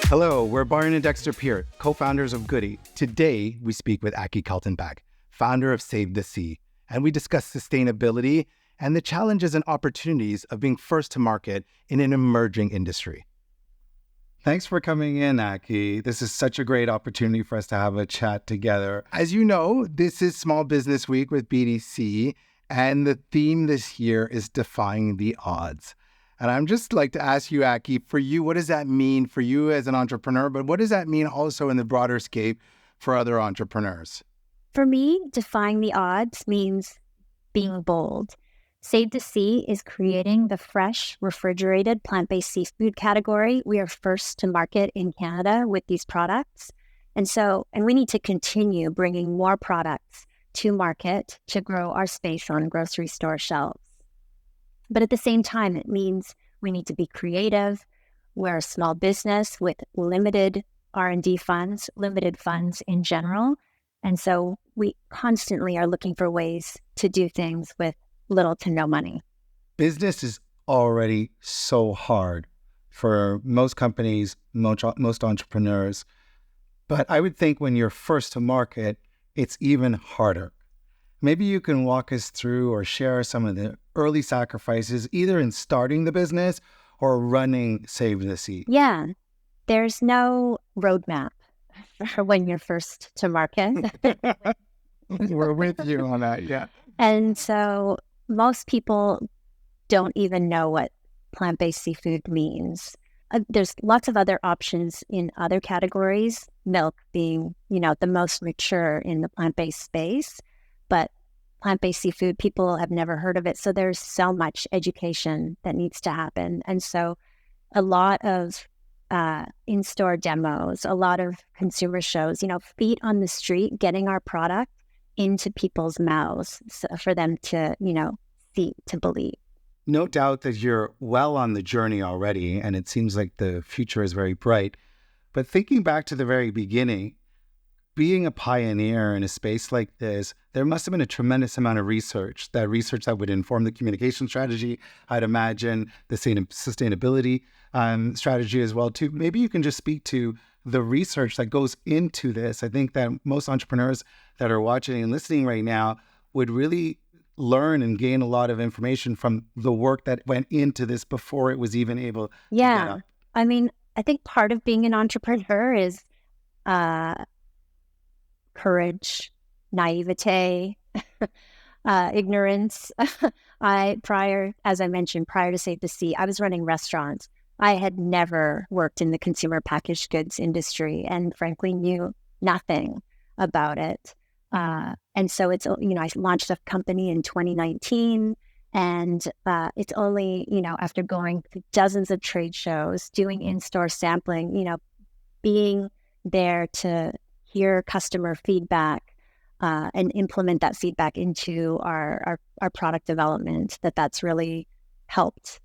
Hello, we're Byron and Dexter Peart, co-founders of Goody. Today, we speak with Aki Kaltenbach, founder of Save the Sea, and we discuss sustainability and the challenges and opportunities of being first to market in an emerging industry. Thanks for coming in, Aki. This is such a great opportunity for us to have a chat together. As you know, this is Small Business Week with BDC, and the theme this year is Defying the Odds. And I'm just like to ask you, Aki, for you, what does that mean for you as an entrepreneur? But what does that mean also in the broader scape for other entrepreneurs? For me, defying the odds means being bold. Save the Sea is creating the fresh, refrigerated, plant-based seafood category. We are first to market in Canada with these products. And we need to continue bringing more products to market to grow our space on grocery store shelves. But at the same time, it means we need to be creative. We're a small business with limited R&D funds, limited funds in general. And so we constantly are looking for ways to do things with little to no money. Business is already so hard for most companies, most entrepreneurs. But I would think when you're first to market, it's even harder. Maybe you can walk us through or share some of the early sacrifices, either in starting the business or running Save the Sea. Yeah, there's no roadmap for when you're first to market. We're with you on that, yeah. And so most people don't even know what plant-based seafood means. There's lots of other options in other categories, milk being, the most mature in the plant-based space. But plant-based seafood, people have never heard of it. So there's so much education that needs to happen. And so a lot of in-store demos, a lot of consumer shows, feet on the street, getting our product into people's mouths for them to, see, to believe. No doubt that you're well on the journey already, and it seems like the future is very bright. But thinking back to the very beginning, being a pioneer in a space like this, there must have been a tremendous amount of research that would inform the communication strategy. I'd imagine the sustainability strategy as well, too. Maybe you can just speak to the research that goes into this. I think that most entrepreneurs that are watching and listening right now would really learn and gain a lot of information from the work that went into this before it was even able to get up. I mean, I think part of being an entrepreneur is courage, naivete, ignorance. Prior to Save the Sea, I was running restaurants. I had never worked in the consumer packaged goods industry and frankly knew nothing about it. And so it's, I launched a company in 2019 and it's only, after going to dozens of trade shows, doing in-store sampling, being there to hear customer feedback and implement that feedback into our product development, that's really helped,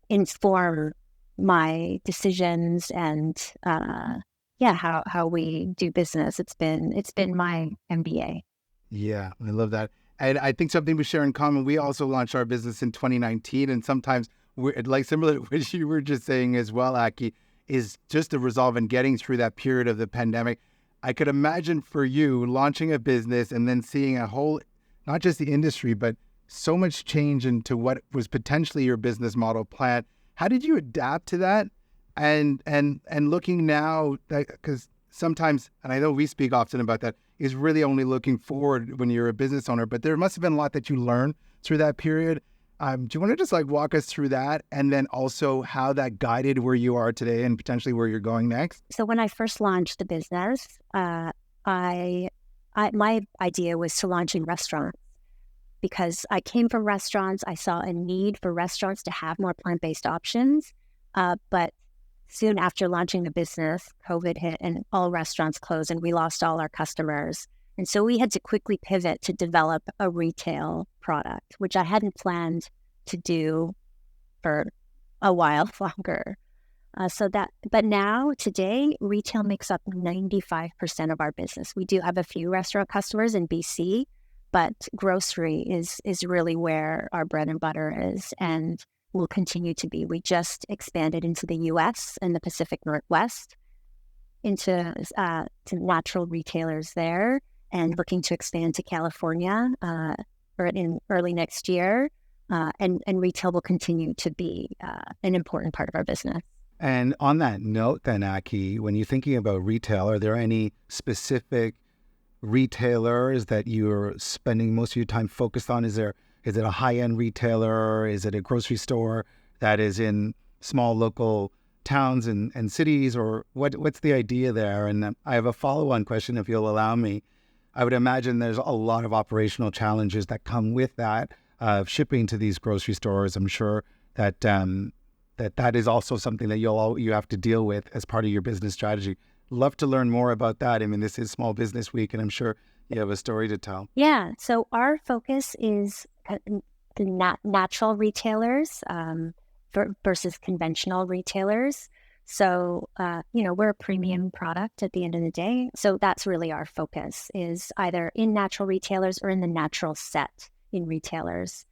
inform my decisions and how we do business. It's been my MBA. Yeah, I love that. And I think something we share in common, we also launched our business in 2019, and sometimes we're like similar to what you were just saying as well, Aki, is just the resolve in getting through that period of the pandemic. I could imagine for you launching a business and then seeing a whole, not just the industry, but so much change into what was potentially your business model plan. How did you adapt to that? And looking now, because sometimes, and I know we speak often about that, is really only looking forward when you're a business owner, but there must have been a lot that you learned through that period. Do you want to just walk us through that, and then also how that guided where you are today and potentially where you're going next? So when I first launched the business, my idea was to launch in restaurants because I came from restaurants. I saw a need for restaurants to have more plant-based options, but soon after launching the business, COVID hit and all restaurants closed and we lost all our customers. And so we had to quickly pivot to develop a retail product, which I hadn't planned to do for a while longer. But now, today, retail makes up 95% of our business. We do have a few restaurant customers in BC, but grocery is really where our bread and butter is. And will continue to be. We just expanded into the U.S. and the Pacific Northwest into to natural retailers there, and looking to expand to California or in early next year. And retail will continue to be an important part of our business. And on that note then, Aki, when you're thinking about retail, are there any specific retailers that you're spending most of your time focused on? Is it a high-end retailer? Is it a grocery store that is in small local towns and cities? Or what's the idea there? And I have a follow-on question, if you'll allow me. I would imagine there's a lot of operational challenges that come with that, shipping to these grocery stores. I'm sure that that is also something that you have to deal with as part of your business strategy. Love to learn more about that. I mean, this is Small Business Week, and I'm sure you have a story to tell. Yeah. So our focus is the natural retailers versus conventional retailers. So, we're a premium product at the end of the day. So that's really our focus, is either in natural retailers or in the natural set in retailers.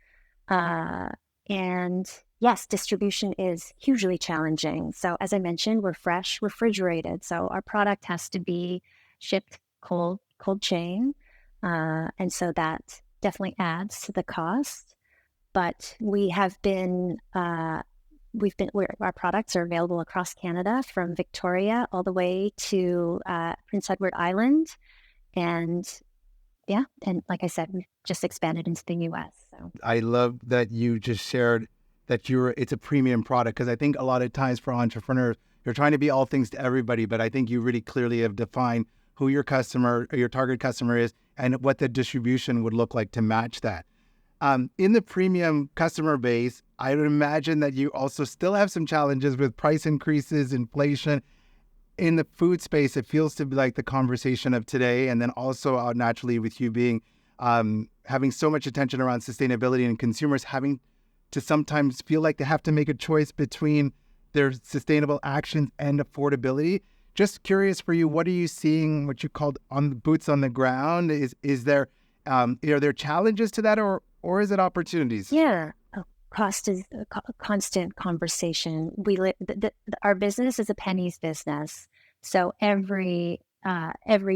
And yes, distribution is hugely challenging. So as I mentioned, we're fresh, refrigerated. So our product has to be shipped cold chain. And so that definitely adds to the cost. But we have been, our products are available across Canada, from Victoria all the way to Prince Edward Island. And yeah, and like I said, we've just expanded into the U.S. So I love that you just shared that it's a premium product, because I think a lot of times for entrepreneurs, you're trying to be all things to everybody, but I think you really clearly have defined who your customer or your target customer is and what the distribution would look like to match that. In the premium customer base, I would imagine that you also still have some challenges with price increases, inflation. In the food space, it feels to be like the conversation of today, and then also naturally with you being having so much attention around sustainability and consumers having to sometimes feel like they have to make a choice between their sustainable actions and affordability. Just curious for you, what are you seeing, what you called on the boots on the ground? Is there are there challenges to that, or is it opportunities? Yeah. Cost is a constant conversation. Our business is a pennies business. So every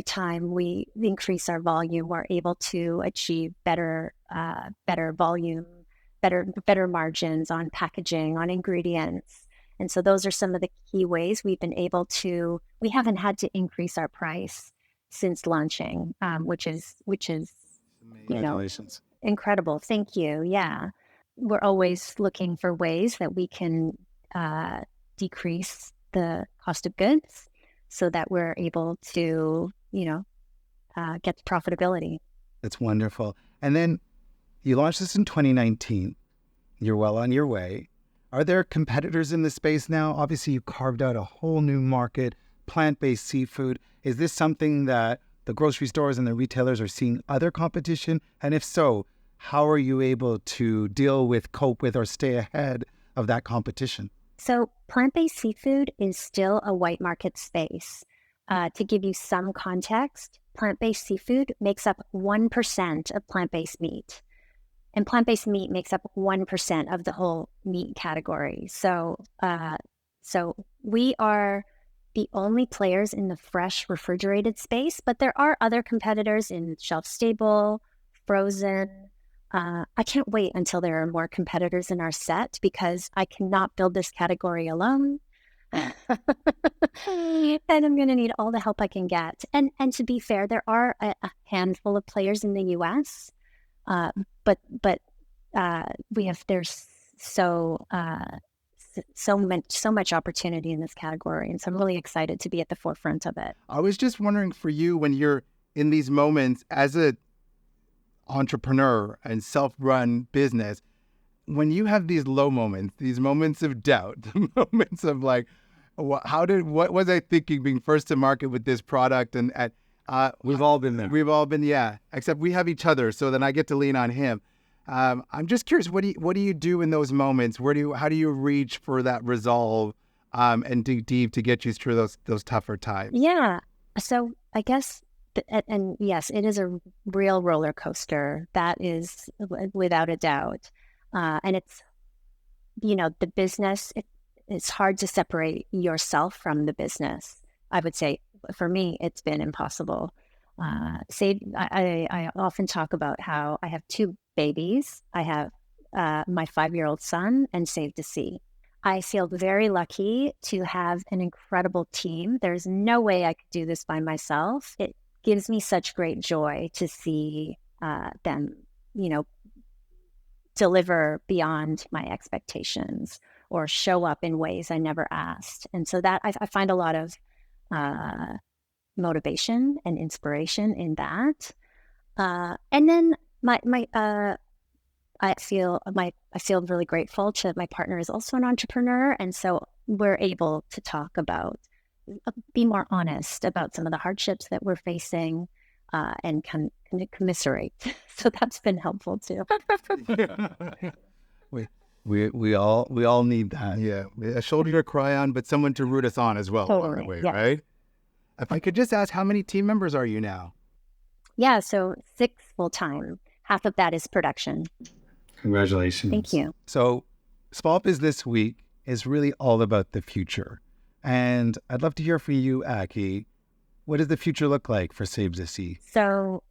time we increase our volume, we're able to achieve better volume, better margins on packaging, on ingredients. And so those are some of the key ways we've been able to. We haven't had to increase our price since launching, which is Congratulations. Incredible. Thank you. Yeah. We're always looking for ways that we can decrease the cost of goods so that we're able to, get the profitability. That's wonderful. And then you launched this in 2019. You're well on your way. Are there competitors in the space now? Obviously, you carved out a whole new market, plant-based seafood. Is this something that the grocery stores and the retailers are seeing other competition? And if so, how are you able to cope with, or stay ahead of that competition? So plant-based seafood is still a white market space. To give you some context, plant-based seafood makes up 1% of plant-based meat. And plant-based meat makes up 1% of the whole meat category. So we are the only players in the fresh refrigerated space, but there are other competitors in shelf-stable, frozen. I can't wait until there are more competitors in our set, because I cannot build this category alone. And I'm going to need all the help I can get. And to be fair, there are a handful of players in the U.S., but there's so much opportunity in this category, and so I'm really excited to be at the forefront of it. I was just wondering for you, when you're in these moments as a entrepreneur and self-run business, when you have these low moments, these moments of doubt, the moments of like, what was I thinking being first to market with this product? And we've all been there. We've all been, yeah. Except we have each other, so then I get to lean on him. I'm just curious, what do you do in those moments? How do you reach for that resolve and dig deep to get you through those tougher times? Yeah. So I guess. And yes, it is a real roller coaster. That is without a doubt. And it's the business, it's hard to separate yourself from the business. I would say for me, it's been impossible. I often talk about how I have 2 babies. I have my 5-year-old son and Save to See. I feel very lucky to have an incredible team. There's no way I could do this by myself. It gives me such great joy to see them, deliver beyond my expectations or show up in ways I never asked. And so that I find a lot of motivation and inspiration in that. And then I feel really grateful to my partner is also an entrepreneur, and so we're able to talk about, be more honest about some of the hardships that we're facing, and can commiserate. So that's been helpful too. We all need that. Yeah, a shoulder to cry on, but someone to root us on as well. Totally. Along the way, Yeah. right? If I could just ask, how many team members are you now? Yeah, so 6 full-time. Half of that is production. Congratulations. Thank you. So Small Business Week is really all about the future. And I'd love to hear from you, Aki. What does the future look like for Save to See? So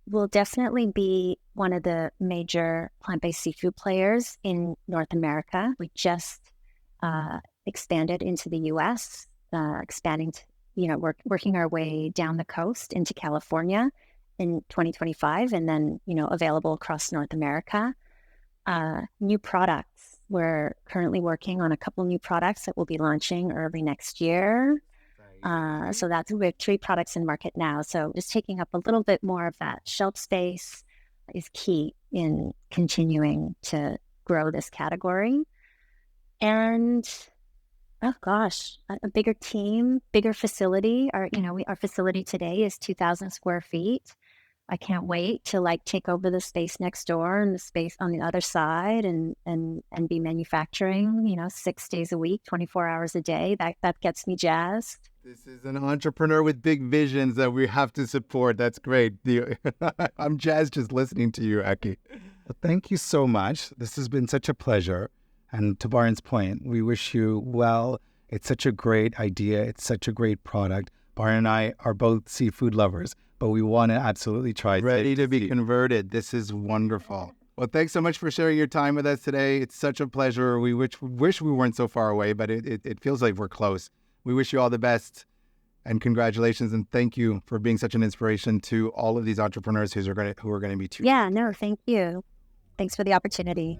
we'll definitely be one of the major plant-based seafood players in North America. We just expanded into the U.S., expanding to, working our way down the coast into California in 2025, and then, available across North America. New products. We're currently working on a couple new products that we'll be launching early next year. So we have 3 products in market now. So just taking up a little bit more of that shelf space is key in continuing to grow this category. And oh gosh, a bigger team, bigger facility. Our facility today is 2,000 square feet. I can't wait to take over the space next door and the space on the other side and be manufacturing, 6 days a week, 24 hours a day. That gets me jazzed. This is an entrepreneur with big visions that we have to support. That's great. I'm jazzed just listening to you, Aki. Well, thank you so much. This has been such a pleasure. And to Byron's point, we wish you well. It's such a great idea. It's such a great product. Byron and I are both seafood lovers, but we want to absolutely try. Ready to be converted. This is wonderful. Well, thanks so much for sharing your time with us today. It's such a pleasure. We wish we weren't so far away, but it feels like we're close. We wish you all the best and congratulations. And thank you for being such an inspiration to all of these entrepreneurs who are going to be tuning. Yeah, no, thank you. Thanks for the opportunity.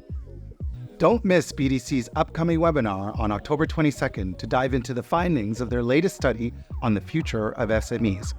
Don't miss BDC's upcoming webinar on October 22nd to dive into the findings of their latest study on the future of SMEs.